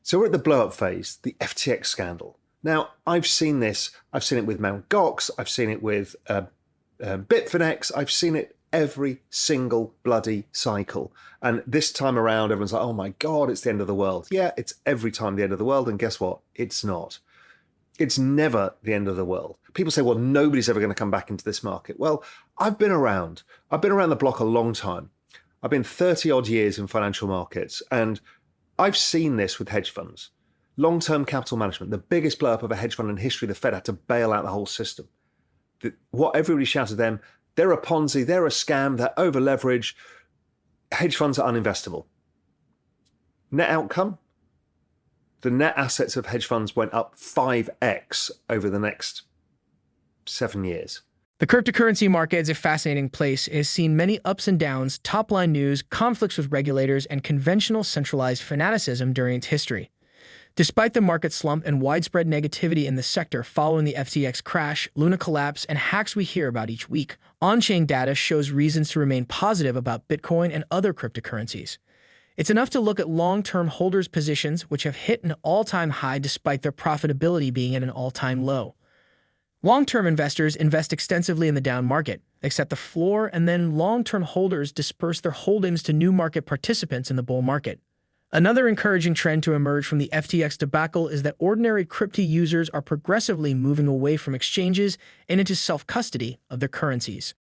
So we're at the blow-up phase, the FTX scandal. Now, I've seen this. I've seen it with Mt. Gox. I've seen it with Bitfinex. I've seen it every single bloody cycle. And this time around, everyone's like, oh my God, it's the end of the world. Yeah, it's every time the end of the world. And guess what? It's not. It's never the end of the world. People say, well, nobody's ever going to come back into this market. Well, I've been around. I've been around the block a long time. I've been 30 odd years in financial markets. And I've seen this with hedge funds. Long-term capital management, the biggest blow up of a hedge fund in history, the Fed had to bail out the whole system. What everybody shouted at them, they're a Ponzi, they're a scam, they're over leveraged. Hedge funds are uninvestable. Net outcome, the net assets of hedge funds went up 5x over the next 7 years. The cryptocurrency market is a fascinating place. It has seen many ups and downs, top-line news, conflicts with regulators, and conventional centralized fanaticism during its history. Despite the market slump and widespread negativity in the sector following the FTX crash, Luna collapse, and hacks we hear about each week, on-chain data shows reasons to remain positive about Bitcoin and other cryptocurrencies. It's enough to look at long-term holders' positions, which have hit an all-time high despite their profitability being at an all-time low. Long-term investors invest extensively in the down market, accept the floor, and then long-term holders disperse their holdings to new market participants in the bull market. Another encouraging trend to emerge from the FTX debacle is that ordinary crypto users are progressively moving away from exchanges and into self-custody of their currencies.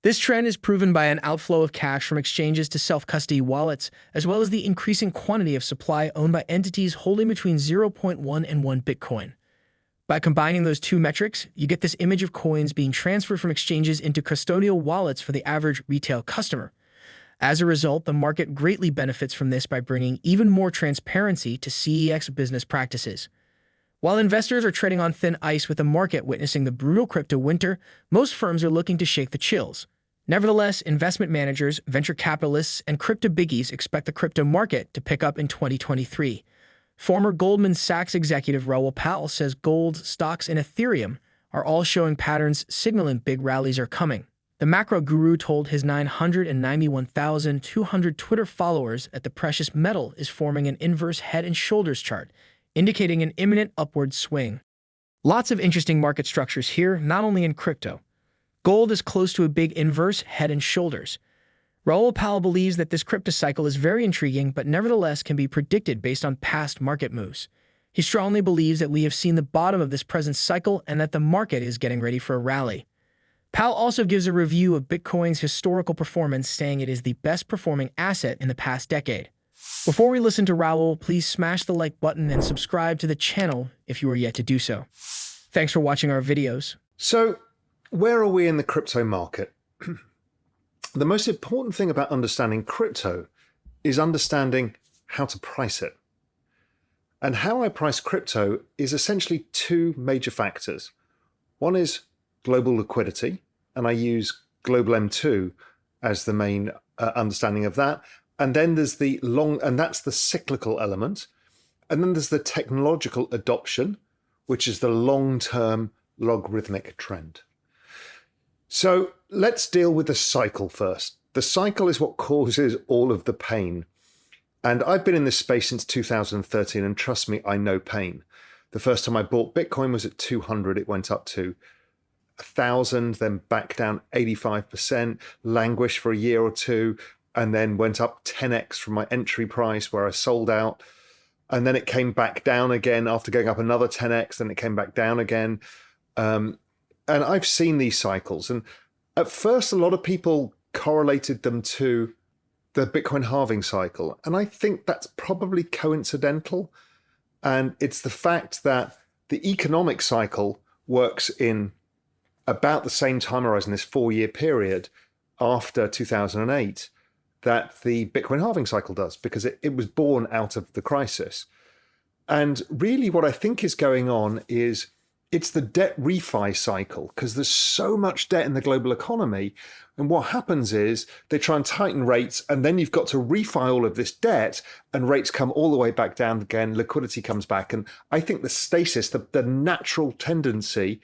This trend is proven by an outflow of cash from exchanges to self-custody wallets, as well as the increasing quantity of supply owned by entities holding between 0.1 and 1 Bitcoin. By combining those two metrics, you get this image of coins being transferred from exchanges into custodial wallets for the average retail customer. As a result, the market greatly benefits from this by bringing even more transparency to CEX business practices. While investors are treading on thin ice with the market witnessing the brutal crypto winter, most firms are looking to shake the chills. Nevertheless, investment managers, venture capitalists, and crypto biggies expect the crypto market to pick up in 2023. Former Goldman Sachs executive Raoul says gold, stocks, and Ethereum are all showing patterns signaling big rallies are coming. The macro guru told his 991,200 Twitter followers that the precious metal is forming an inverse head and shoulders chart, indicating an imminent upward swing. Lots of interesting market structures here, not only in crypto. Gold is close to a big inverse head and shoulders. Raoul believes that this crypto cycle is very intriguing, but nevertheless can be predicted based on past market moves. He strongly believes that we have seen the bottom of this present cycle and that the market is getting ready for a rally. Powell also gives a review of Bitcoin's historical performance, saying it is the best performing asset in the past decade. Before we listen to Raoul, please smash the like button and subscribe to the channel if you are yet to do so. Thanks for watching our videos. So, where are we in the crypto market? The most important thing about understanding crypto is understanding how to price it. And how I price crypto is essentially two major factors. One is global liquidity, and I use global M2 as the main understanding of that. And then there's and that's the cyclical element. And then there's the technological adoption, which is the long-term logarithmic trend. So let's deal with the cycle first. The cycle is what causes all of the pain. And I've been in this space since 2013, and trust me, I know pain. The first time I bought Bitcoin was at 200. It went up to 1,000, then back down 85%, languished for a year or two, and then went up 10x from my entry price where I sold out. And then it came back down again after going up another 10x, then it came back down again. And I've seen these cycles. And at first, a lot of people correlated them to the Bitcoin halving cycle. And I think that's probably coincidental. And it's the fact that the economic cycle works in about the same time horizon, this 4-year period after 2008, that the Bitcoin halving cycle does, because it was born out of the crisis. And really what I think is going on is it's the debt refi cycle, because there's so much debt in the global economy. And what happens is they try and tighten rates, and then you've got to refi all of this debt, and rates come all the way back down again, liquidity comes back. And I think the stasis, the natural tendency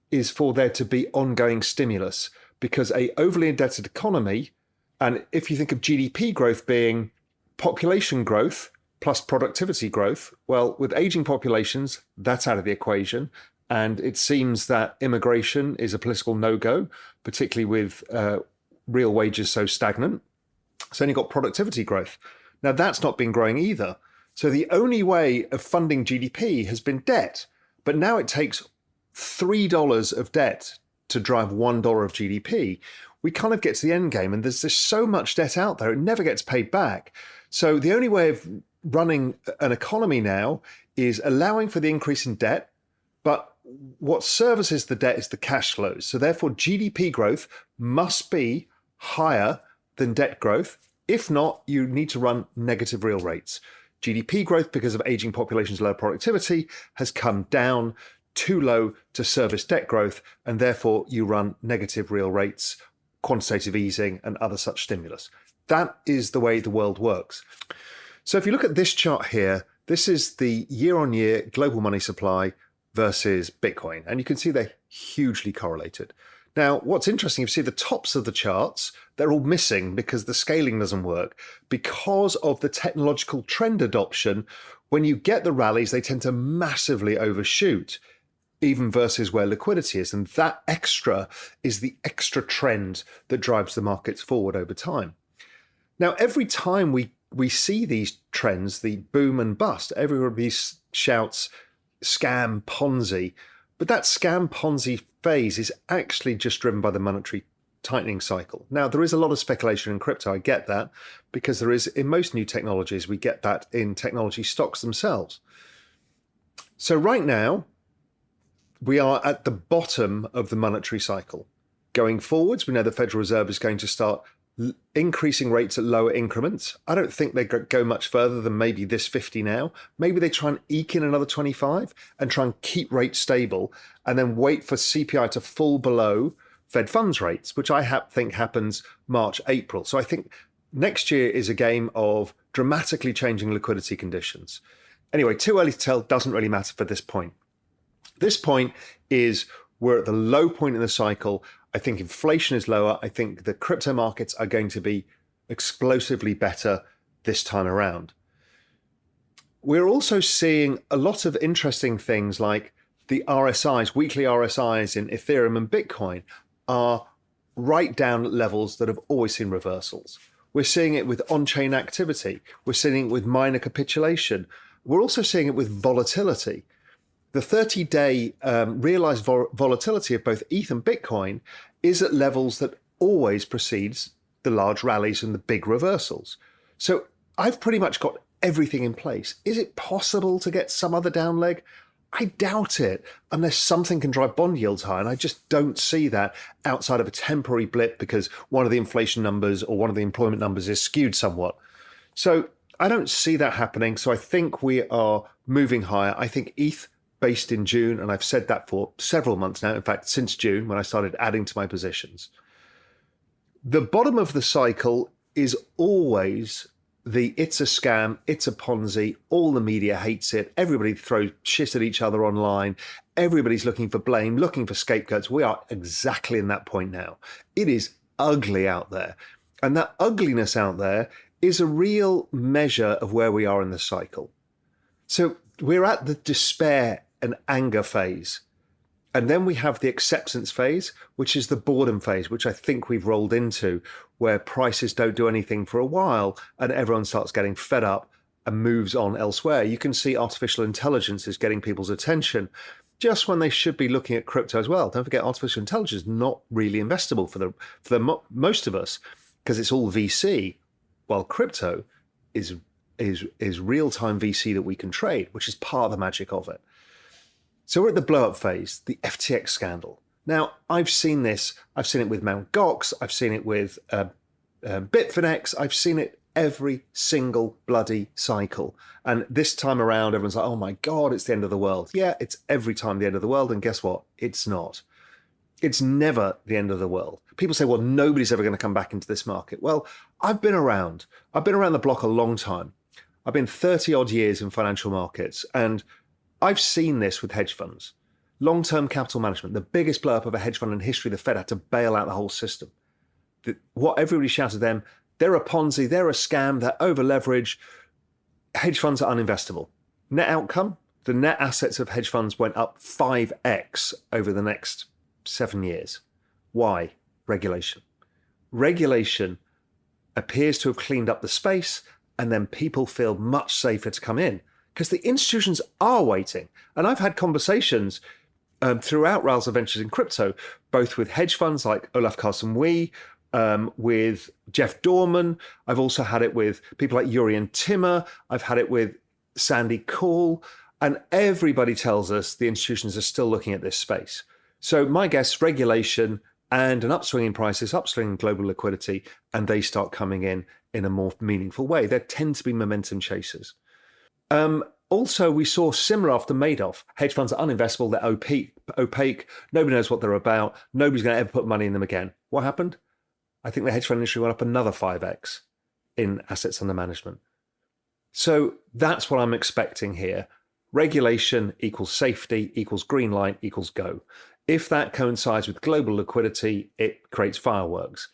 is for there to be ongoing stimulus, because a overly indebted economy, and if you think of GDP growth being population growth plus productivity growth. Well, with aging populations, that's out of the equation. And it seems that immigration is a political no-go, particularly with real wages so stagnant. So then you've got productivity growth. Now, that's not been growing either. So the only way of funding GDP has been debt. But now it takes $3 of debt to drive $1 of GDP. We kind of get to the end game, and there's just so much debt out there, it never gets paid back. So the only way of running an economy now is allowing for the increase in debt, but what services the debt is the cash flows. So therefore, GDP growth must be higher than debt growth. If not, you need to run negative real rates. GDP growth, because of aging populations, low productivity, has come down too low to service debt growth, and therefore you run negative real rates, quantitative easing, and other such stimulus. That is the way the world works. So if you look at this chart here, this is the year-on-year global money supply versus Bitcoin, and you can see they're hugely correlated. Now, what's interesting, you see the tops of the charts, they're all missing because the scaling doesn't work. Because of the technological trend adoption, when you get the rallies, they tend to massively overshoot, even versus where liquidity is. And that extra is the extra trend that drives the markets forward over time. Now, every time we see these trends, the boom and bust, everybody shouts scam Ponzi, but that scam Ponzi phase is actually just driven by the monetary tightening cycle. Now, there is a lot of speculation in crypto, I get that, because there is, in most new technologies, we get that in technology stocks themselves. So right now, we are at the bottom of the monetary cycle. Going forwards, we know the Federal Reserve is going to start increasing rates at lower increments. I don't think they go much further than maybe this 50 now. Maybe they try and eke in another 25 and try and keep rates stable and then wait for CPI to fall below Fed funds rates, which I think happens March, April. So I think next year is a game of dramatically changing liquidity conditions. Anyway, too early to tell, doesn't really matter for this point. This point is we're at the low point in the cycle. I think inflation is lower. I think the crypto markets are going to be explosively better this time around. We're also seeing a lot of interesting things like the RSIs, weekly RSIs in Ethereum and Bitcoin are right down at levels that have always seen reversals. We're seeing it with on-chain activity. We're seeing it with minor capitulation. We're also seeing it with volatility. The 30-day realized volatility of both ETH and Bitcoin is at levels that always precedes the large rallies and the big reversals. So I've pretty much got everything in place. Is it possible to get some other down leg? I doubt it, unless something can drive bond yields high. And I just don't see that outside of a temporary blip because one of the inflation numbers or one of the employment numbers is skewed somewhat. So I don't see that happening. So I think we are moving higher. I think ETH based in June, and I've said that for several months now, in fact, since June, when I started adding to my positions. The bottom of the cycle is always the it's a scam, it's a Ponzi, all the media hates it, everybody throws shit at each other online, everybody's looking for blame, looking for scapegoats. We are exactly in that point now. It is ugly out there. And that ugliness out there is a real measure of where we are in the cycle. So we're at the despair and anger phase. And then we have the acceptance phase, which is the boredom phase, which I think we've rolled into, where prices don't do anything for a while and everyone starts getting fed up and moves on elsewhere. You can see artificial intelligence is getting people's attention just when they should be looking at crypto as well. Don't forget, artificial intelligence is not really investable for most of us because it's all VC, while crypto is real-time VC that we can trade, which is part of the magic of it. So we're at the blow-up phase, the FTX scandal. Now, I've seen this. I've seen it with Mt. Gox. I've seen it with Bitfinex. I've seen it every single bloody cycle. And this time around, everyone's like, oh my God, it's the end of the world. Yeah, it's every time the end of the world. And guess what? It's not. It's never the end of the world. People say, well, nobody's ever going to come back into this market. Well, I've been around. I've been around the block a long time. I've been 30 odd years in financial markets, and I've seen this with hedge funds. Long-term capital management, the biggest blow up of a hedge fund in history, the Fed had to bail out the whole system. What everybody shouted at them, they're a Ponzi, they're a scam, they're over-leveraged. hedge funds are uninvestable. Net outcome, the net assets of hedge funds went up 5x over the next 7 years. Why? Regulation. Regulation appears to have cleaned up the space, and then people feel much safer to come in because the institutions are waiting. And I've had conversations throughout Raoul's Adventures in Crypto, both with hedge funds like Olaf Carson-Wee, with Jeff Dorman. I've also had it with people like Urian Timmer. I've had it with Sandy Call. And everybody tells us the institutions are still looking at this space. So my guess, regulation and an upswing in prices, upswing in global liquidity, and they start coming in a more meaningful way. There tend to be momentum chasers. Also, we saw similar after Madoff. Hedge funds are uninvestable, they're opaque, nobody knows what they're about, nobody's going to ever put money in them again. What happened? I think the hedge fund industry went up another 5x in assets under management. So that's what I'm expecting here. Regulation equals safety, equals green light, equals go. If that coincides with global liquidity, it creates fireworks.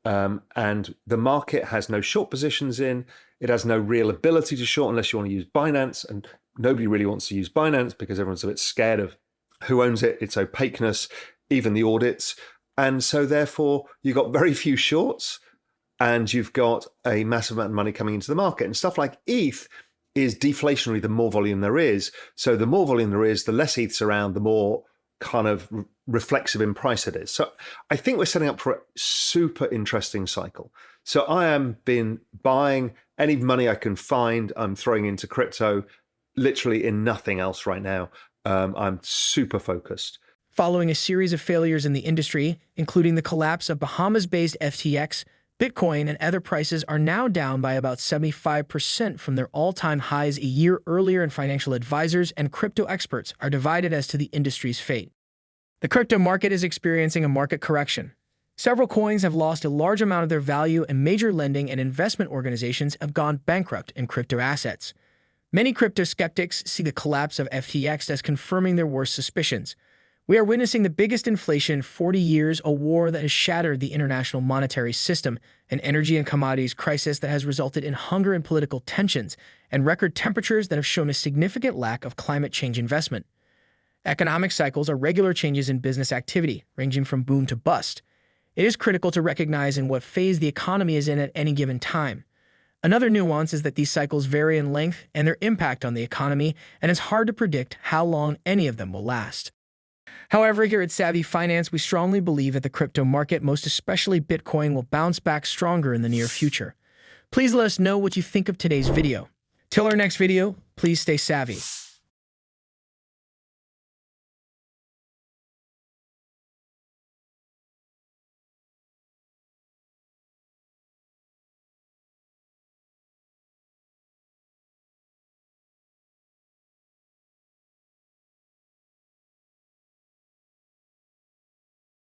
And the market has no short positions in. It has no real ability to short unless you want to use Binance. And nobody really wants to use Binance because everyone's a bit scared of who owns it, its opaqueness, even the audits. And so therefore, you've got very few shorts and you've got a massive amount of money coming into the market. And stuff like ETH is deflationary the more volume there is. So the more volume there is, the less ETH's around, the more kind of reflexive in price it is. So I think we're setting up for a super interesting cycle. So I am been buying any money I can find. I'm throwing into crypto, literally in nothing else right now. I'm super focused. Following a series of failures in the industry, including the collapse of Bahamas-based FTX, Bitcoin and other prices are now down by about 75% from their all-time highs a year earlier, and financial advisors and crypto experts are divided as to the industry's fate. The crypto market is experiencing a market correction. Several coins have lost a large amount of their value, and major lending and investment organizations have gone bankrupt in crypto assets. Many crypto skeptics see the collapse of FTX as confirming their worst suspicions. We are witnessing the biggest inflation in 40 years, a war that has shattered the international monetary system, an energy and commodities crisis that has resulted in hunger and political tensions, and record temperatures that have shown a significant lack of climate change investment. Economic cycles are regular changes in business activity, ranging from boom to bust. It is critical to recognize in what phase the economy is in at any given time. Another nuance is that these cycles vary in length and their impact on the economy, and it's hard to predict how long any of them will last. However, here at Savvy Finance, we strongly believe that the crypto market, most especially Bitcoin, will bounce back stronger in the near future. Please let us know what you think of today's video. Till our next video, please stay savvy.